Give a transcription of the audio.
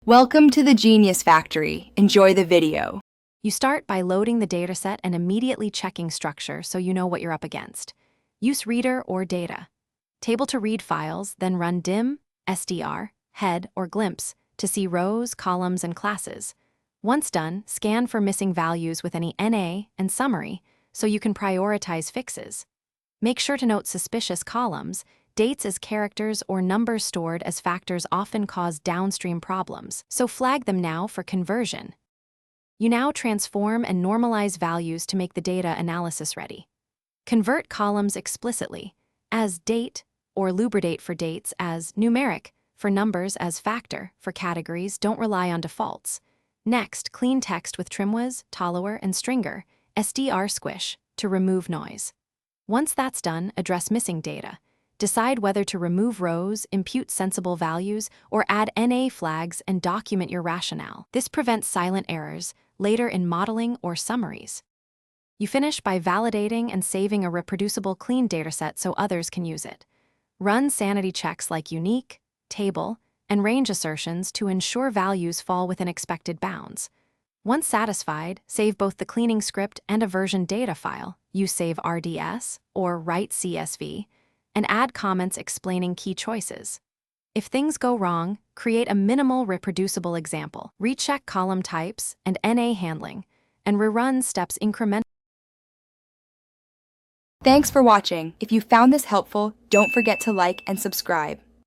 Welcome to the Genius Factory. Enjoy the video. You start by loading the dataset and immediately checking structure so you know what you're up against. Use reader or data. Table to read files, then run dim, SDR, head, or glimpse to see rows, columns, and classes. Once done, scan for missing values with any NA and summary so you can prioritize fixes. Make sure to note suspicious columns. Dates as characters or numbers stored as factors often cause downstream problems, so flag them now for conversion. You now transform and normalize values to make the data analysis ready. Convert columns explicitly, as date or lubridate for dates, as numeric, for numbers as factor, for categories. Don't rely on defaults. Next, clean text with trimwiz, tolower, and stringer, SDR squish, to remove noise. Once that's done, address missing data. Decide whether to remove rows, impute sensible values, or add NA flags and document your rationale. This prevents silent errors later in modeling or summaries. You finish by validating and saving a reproducible clean dataset so others can use it. Run sanity checks like unique, table, and range assertions to ensure values fall within expected bounds. Once satisfied, save both the cleaning script and a version data file. Use save RDS or write CSV, and add comments explaining key choices. If things go wrong, create a minimal reproducible example. Recheck column types and NA handling, and rerun steps incrementally. Thanks for watching. If you found this helpful, don't forget to like and subscribe.